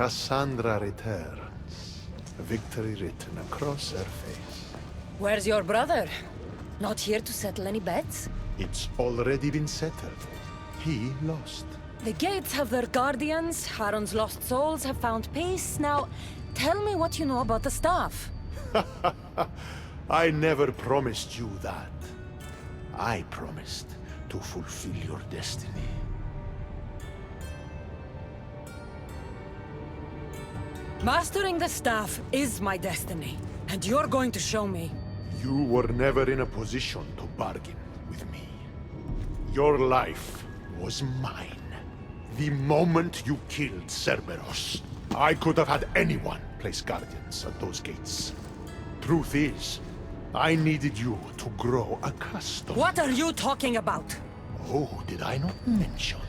Cassandra returns, victory written across her face. Where's your brother? Not here to settle any bets? It's already been settled. He lost. The gates have their guardians, Harron's lost souls have found peace. Now, tell me what you know about the staff. I never promised you that. I promised to fulfill your destiny. Mastering the staff is my destiny, and you're going to show me. You were never in a position to bargain with me. Your life was mine. The moment you killed Cerberus, I could have had anyone place guardians at those gates. Truth is, I needed you to grow accustomed. What are you talking about? Oh, did I not mention?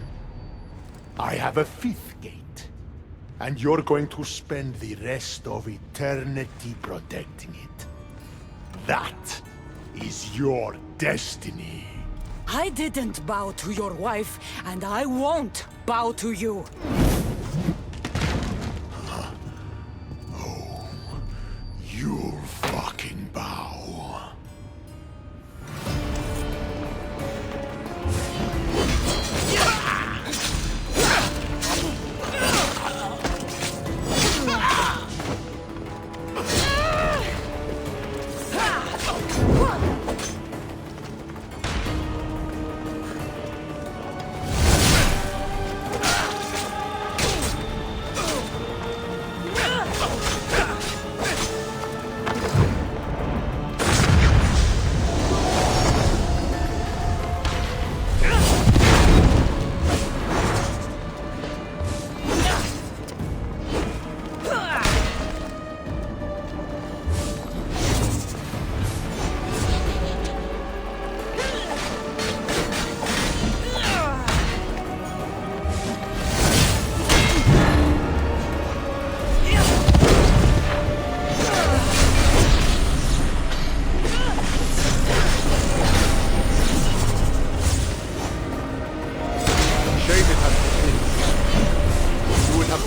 I have a fifth gate, and you're going to spend the rest of eternity protecting it. That is your destiny. I didn't bow to your wife, and I won't bow to you. You'll fucking bow.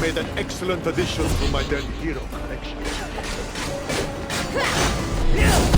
Made an excellent addition to my dead hero collection. This!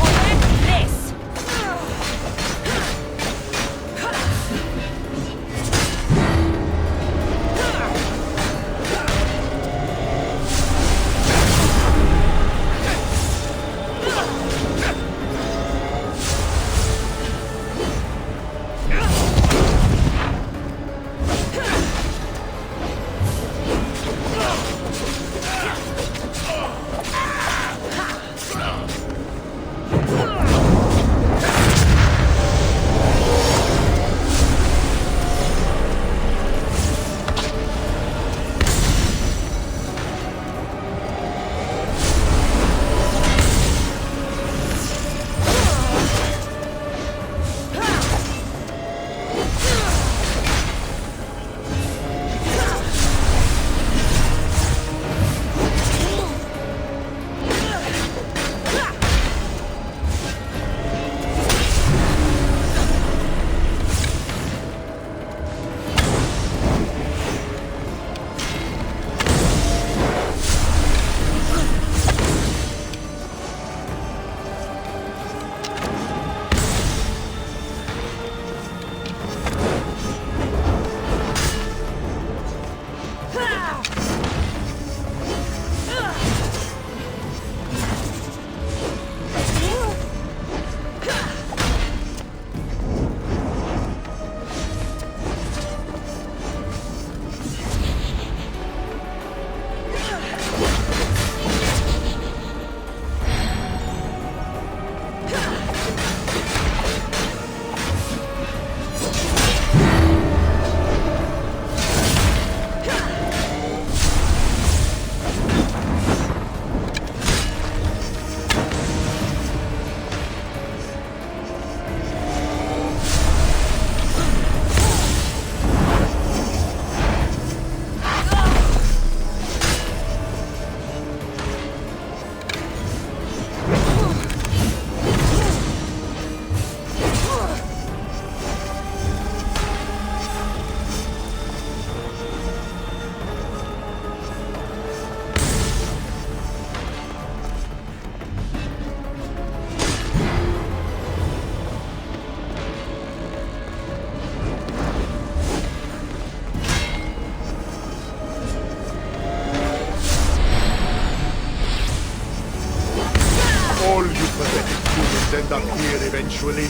end up here eventually.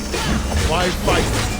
Why fight?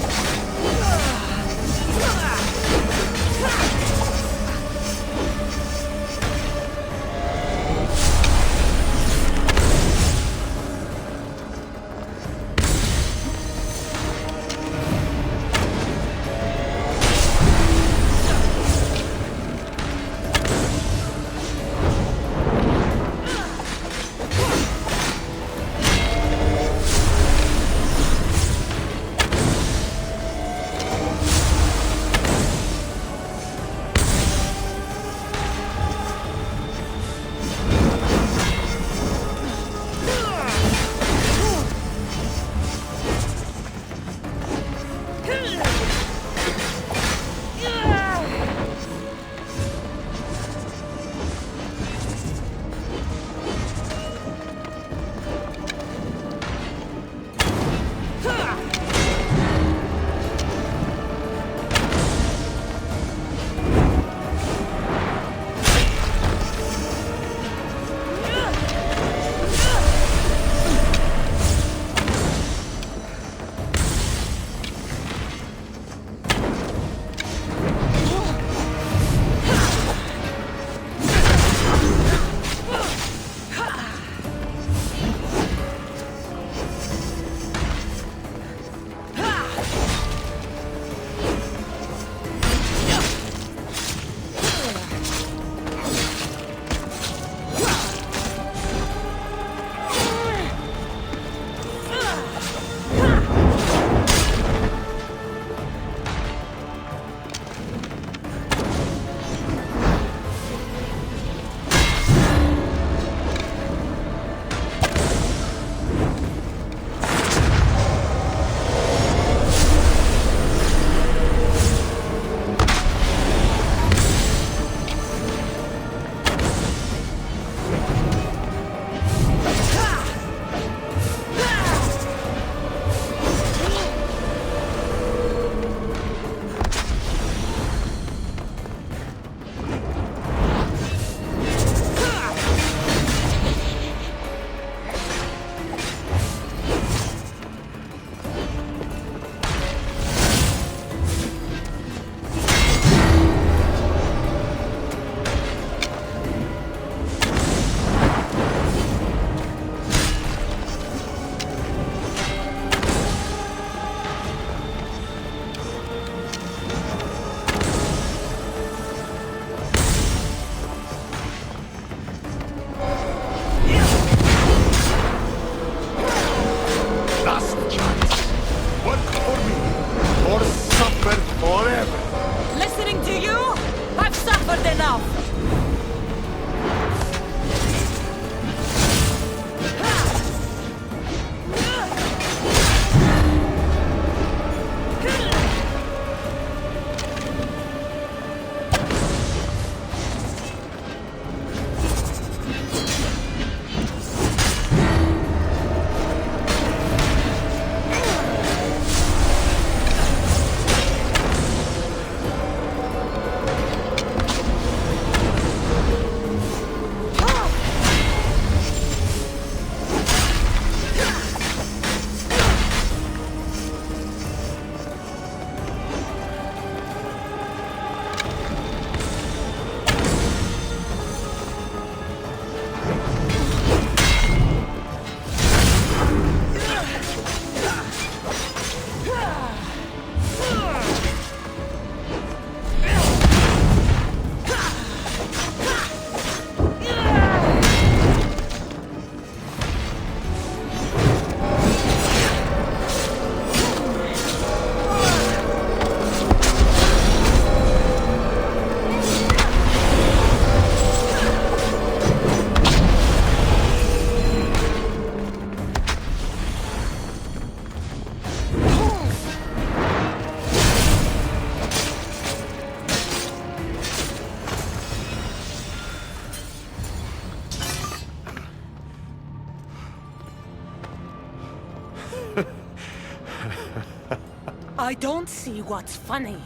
I don't see what's funny.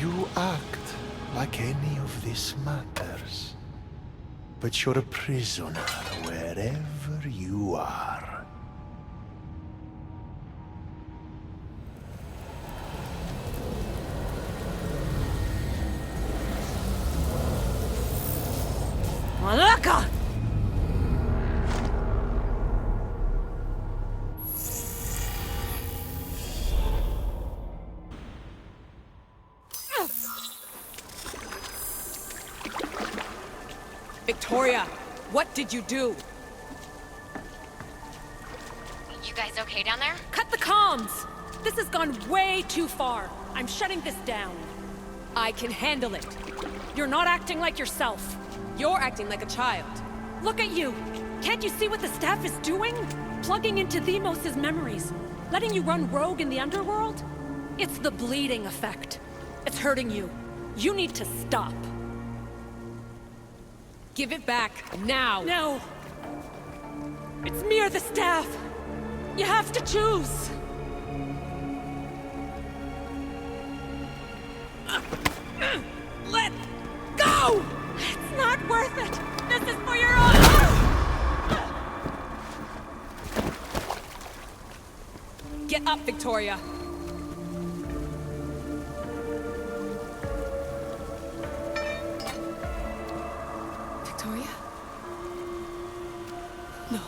You act like any of this matters. but you're a prisoner wherever you are. Malaka! Victoria, what did you do? You guys okay down there? Cut the comms! This has gone way too far. I'm shutting this down. I can handle it. You're not acting like yourself. You're acting like a child. Look at you! Can't you see what the staff is doing? Plugging into Themos' memories. Letting you run rogue in the underworld? It's the bleeding effect. It's hurting you. You need to stop. Give it back, now! No! It's me or the staff! You have to choose! Let go! It's not worth it! This is for your own... Get up, Victoria! Victoria? No.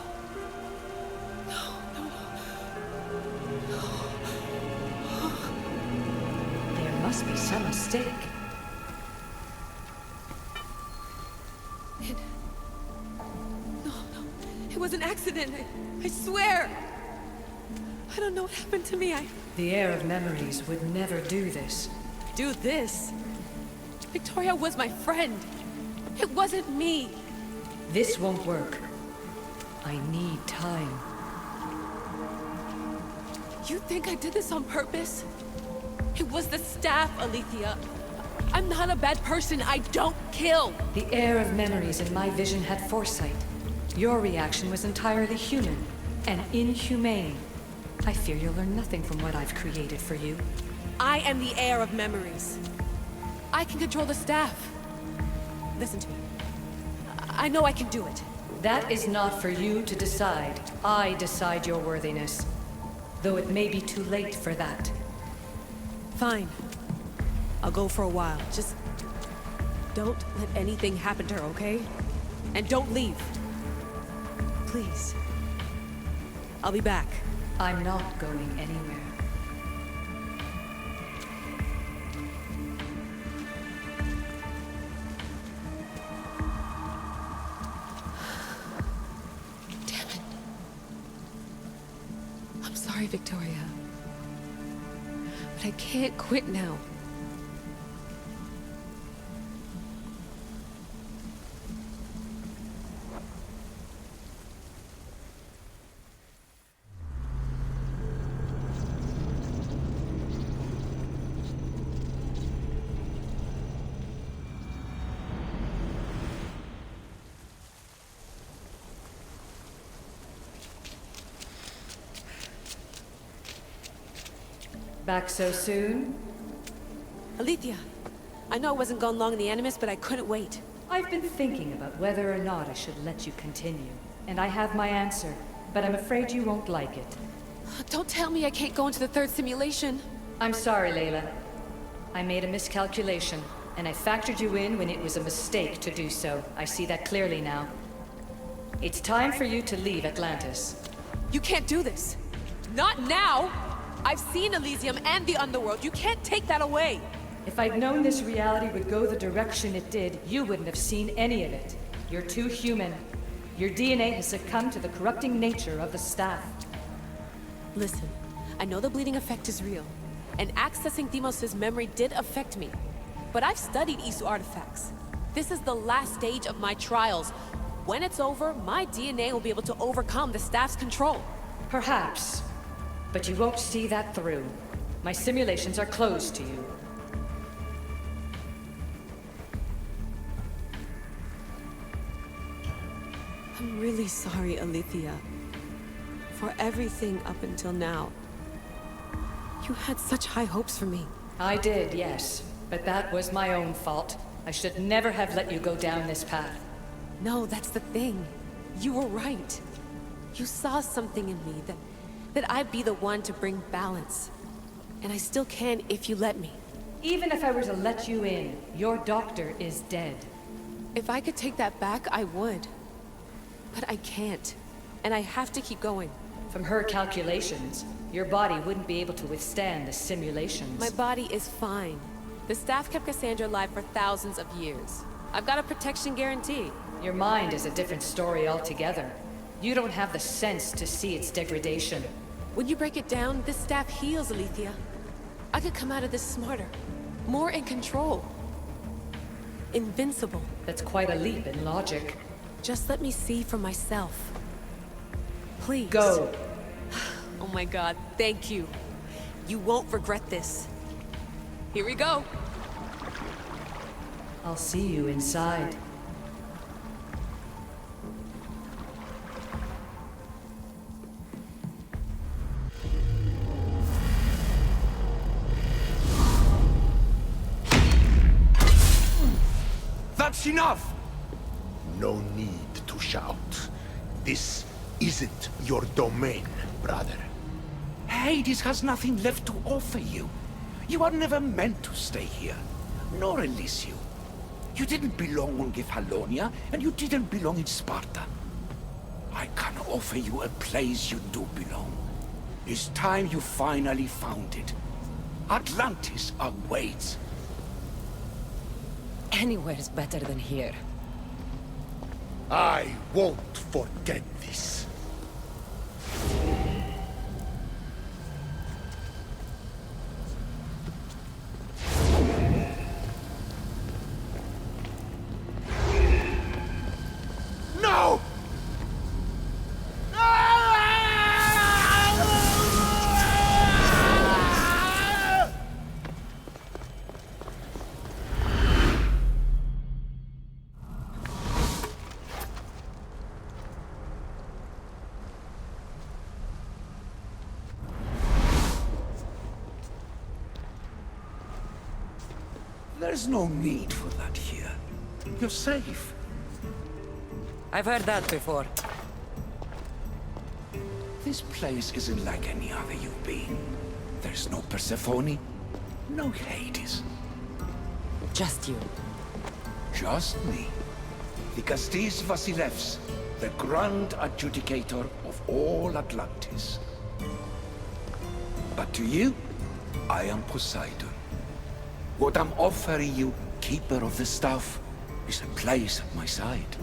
There must be some mistake. No. It was an accident. I swear. I don't know what happened to me. The Heir of Memories would never do this. Do this? Victoria was my friend. It wasn't me. This won't work. I need time. You think I did this on purpose? It was the staff, Alethea. I'm not a bad person. I don't kill. The Heir of Memories in my vision had foresight. Your reaction was entirely human and inhumane. I fear you'll learn nothing from what I've created for you. I am the Heir of Memories. I can control the staff. Listen to me. I know I can do it. That is not for you to decide. I decide your worthiness. Though it may be too late for that. Fine. I'll go for a while. Just don't let anything happen to her, okay? And don't leave. Please. I'll be back. I'm not going anywhere. Damn it. I'm sorry, Victoria. But I can't quit now. Back so soon? Alethea, I know I wasn't gone long in the Animus, but I couldn't wait. I've been thinking about whether or not I should let you continue. And I have my answer, but I'm afraid you won't like it. Don't tell me I can't go into the third simulation. I'm sorry, Layla. I made a miscalculation, and I factored you in when it was a mistake to do so. I see that clearly now. It's time for you to leave Atlantis. You can't do this. Not now! I've seen Elysium and the Underworld. You can't take that away! If I'd known this reality would go the direction it did, you wouldn't have seen any of it. You're too human. Your DNA has succumbed to the corrupting nature of the staff. Listen, I know the bleeding effect is real, and accessing Themos' memory did affect me. But I've studied Isu artifacts. This is the last stage of my trials. When it's over, my DNA will be able to overcome the staff's control. Perhaps. But you won't see that through. My simulations are closed to you. I'm really sorry, Alethea. For everything up until now. You had such high hopes for me. I did, yes. But that was my own fault. I should never have let you go down this path. No, that's the thing. You were right. You saw something in me that I'd be the one to bring balance. And I still can if you let me. Even if I were to let you in, your doctor is dead. If I could take that back, I would. But I can't. And I have to keep going. From her calculations, your body wouldn't be able to withstand the simulations. My body is fine. The staff kept Cassandra alive for thousands of years. I've got a protection guarantee. Your mind is a different story altogether. You don't have the sense to see its degradation. When you break it down, this staff heals, Alethea. I could come out of this smarter, more in control. Invincible. That's quite a leap in logic. Just let me see for myself. Please. Go. Oh my god, thank you. You won't regret this. Here we go. I'll see you inside. That's enough! No need to shout. This isn't your domain, brother. Hades has nothing left to offer you. You are never meant to stay here, nor Elysium. You didn't belong on Kefalonia, and you didn't belong in Sparta. I can offer you a place you do belong. It's time you finally found it. Atlantis awaits. Anywhere's better than here. I won't forget this. No! There's no need for that here. You're safe. I've heard that before. This place isn't like any other you've been. There's no Persephone, no Hades. Just you. Just me. Dikastis Vasilevs, the Grand Adjudicator of all Atlantis. But to you, I am Poseidon. What I'm offering you, Keeper of the Staff, is a place at my side.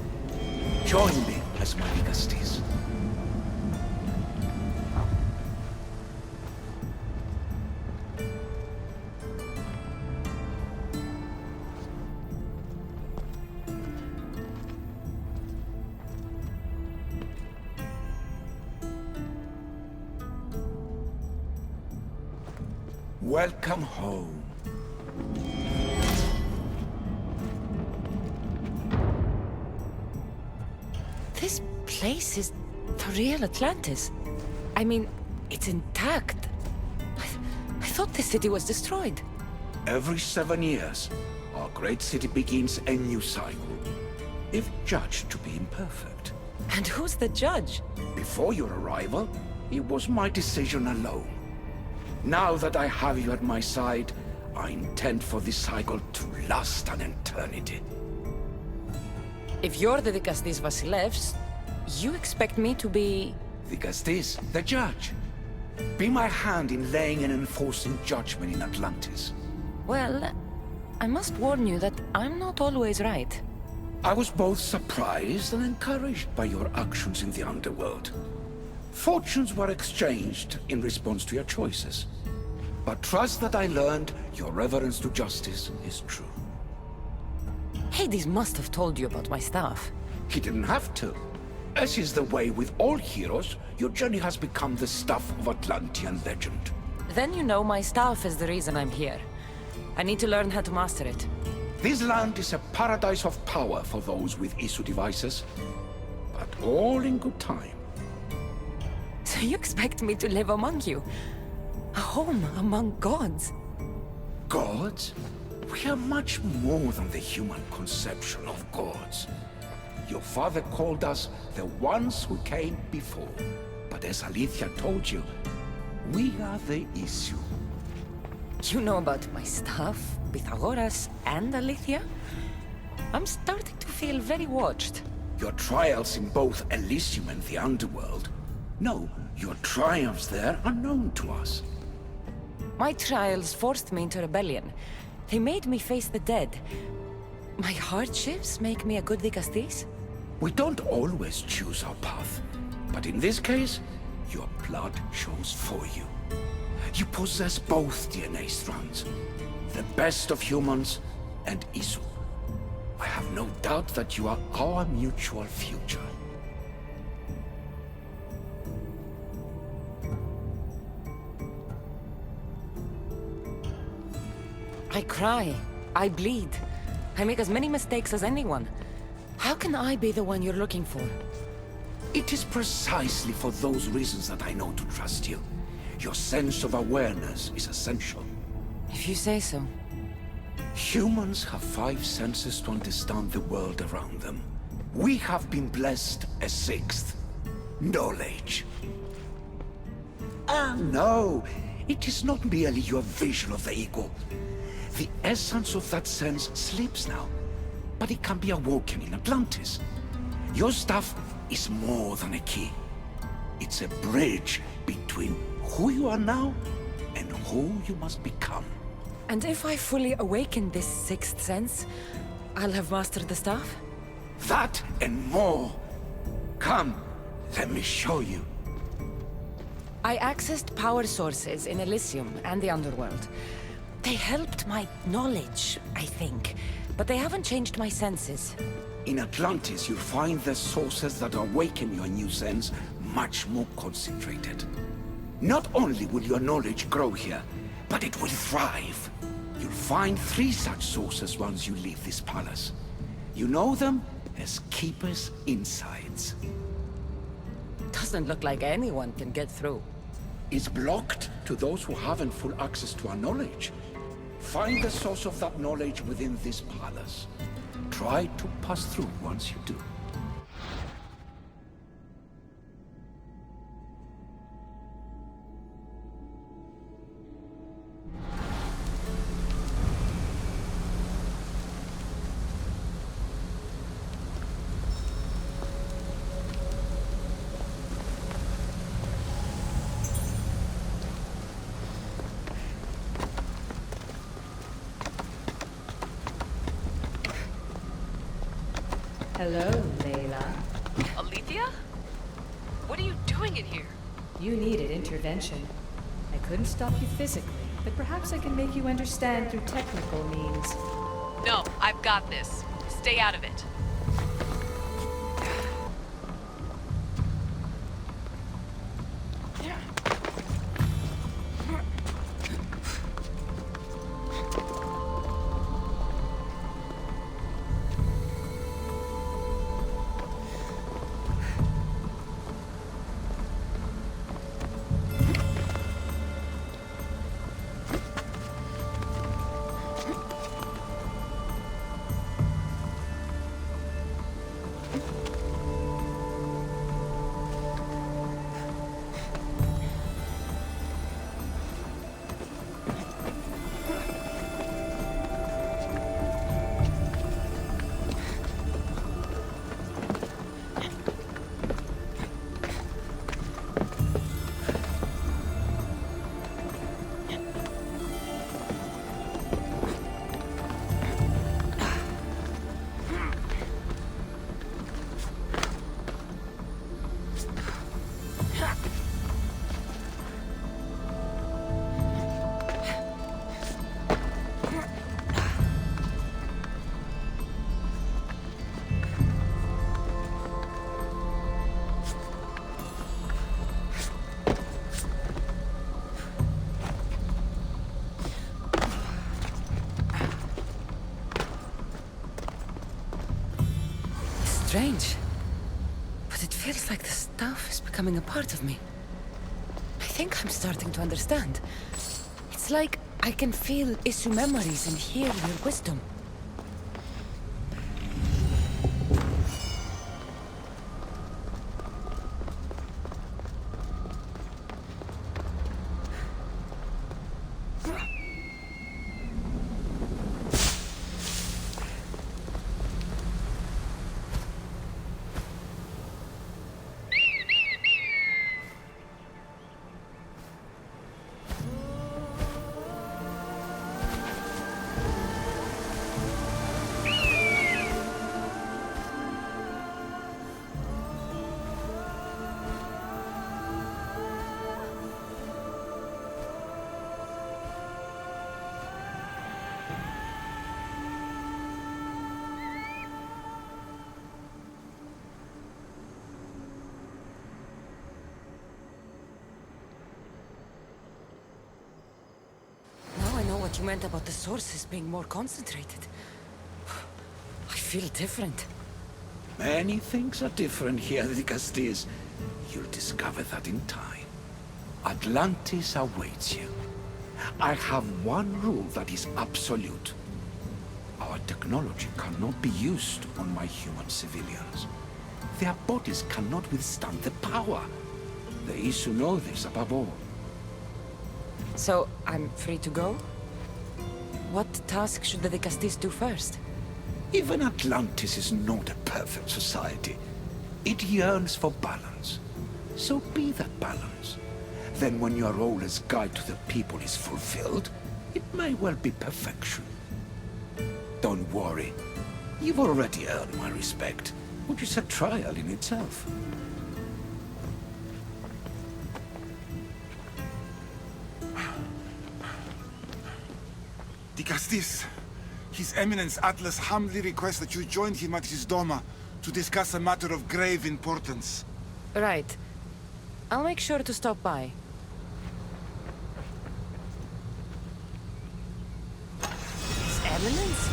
Join me as my Dikastis. Welcome home. This place is the real Atlantis. I mean, it's intact. I thought the city was destroyed. Every 7 years, our great city begins a new cycle, if judged to be imperfect. And who's the judge? Before your arrival, it was my decision alone. Now that I have you at my side, I intend for this cycle to last an eternity. If you're the Dikastis Vasilevs, you expect me to be... Dikastis, the judge. Be my hand in laying and enforcing judgment in Atlantis. Well, I must warn you that I'm not always right. I was both surprised and encouraged by your actions in the underworld. Fortunes were exchanged in response to your choices. But trust that I learned your reverence to justice is true. Hades must have told you about my staff. He didn't have to. As is the way with all heroes, your journey has become the stuff of Atlantean legend. Then you know my staff is the reason I'm here. I need to learn how to master it. This land is a paradise of power for those with Isu devices, but all in good time. So you expect me to live among you? A home among gods? Gods? We are much more than the human conception of gods. Your father called us the ones who came before. But as Alethea told you, we are the issue. You know about my stuff, Pythagoras and Alethea? I'm starting to feel very watched. Your trials in both Elysium and the Underworld. No, your triumphs there are known to us. My trials forced me into rebellion. They made me face the dead. My hardships make me a good dicastis? We don't always choose our path, but in this case, your blood shows for you. You possess both DNA strands, the best of humans and Isu. I have no doubt that you are our mutual future. I cry. I bleed. I make as many mistakes as anyone. How can I be the one you're looking for? It is precisely for those reasons that I know to trust you. Your sense of awareness is essential. If you say so. Humans have 5 senses to understand the world around them. We have been blessed a 6th. Knowledge. No, it is not merely your vision of the ego. The essence of that sense sleeps now, but it can be awoken in Atlantis. Your stuff is more than a key. It's a bridge between who you are now and who you must become. And if I fully awaken this 6th sense, I'll have mastered the staff? That and more. Come, let me show you. I accessed power sources in Elysium and the Underworld. They helped my knowledge, I think, but they haven't changed my senses. In Atlantis, you'll find the sources that awaken your new sense much more concentrated. Not only will your knowledge grow here, but it will thrive. You'll find 3 such sources once you leave this palace. You know them as Keeper's Insides. Doesn't look like anyone can get through. It's blocked to those who haven't full access to our knowledge. Find the source of that knowledge within this palace. Try to pass through once you do. Hello, Layla. Alethea? What are you doing in here? You needed intervention. I couldn't stop you physically, but perhaps I can make you understand through technical means. No, I've got this. Stay out of it. Strange. But it feels like the stuff is becoming a part of me. I think I'm starting to understand. It's like I can feel Isu memories and hear your wisdom. you meant about the sources being more concentrated. I feel different. Many things are different here, Dicastis. You'll discover that in time. Atlantis awaits you. I have one rule that is absolute. Our technology cannot be used on my human civilians. Their bodies cannot withstand the power. The Isu know this above all. So, I'm free to go? What task should the Dicastis do first? Even Atlantis is not a perfect society. It yearns for balance. So be that balance. Then when your role as guide to the people is fulfilled, it may well be perfection. Don't worry. You've already earned my respect, which is a trial in itself. Dicastis, His Eminence Atlas humbly requests that you join him at his Doma to discuss a matter of grave importance. Right. I'll make sure to stop by. His Eminence?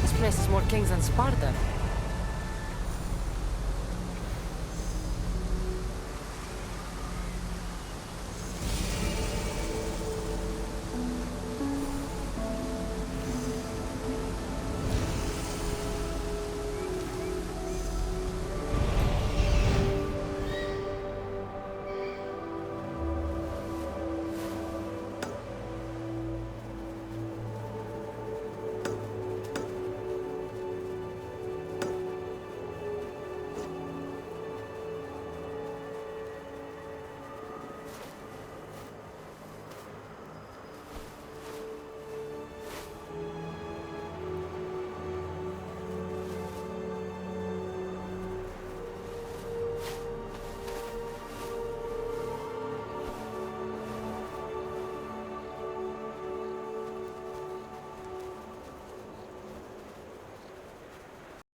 This place is more kings than Sparta.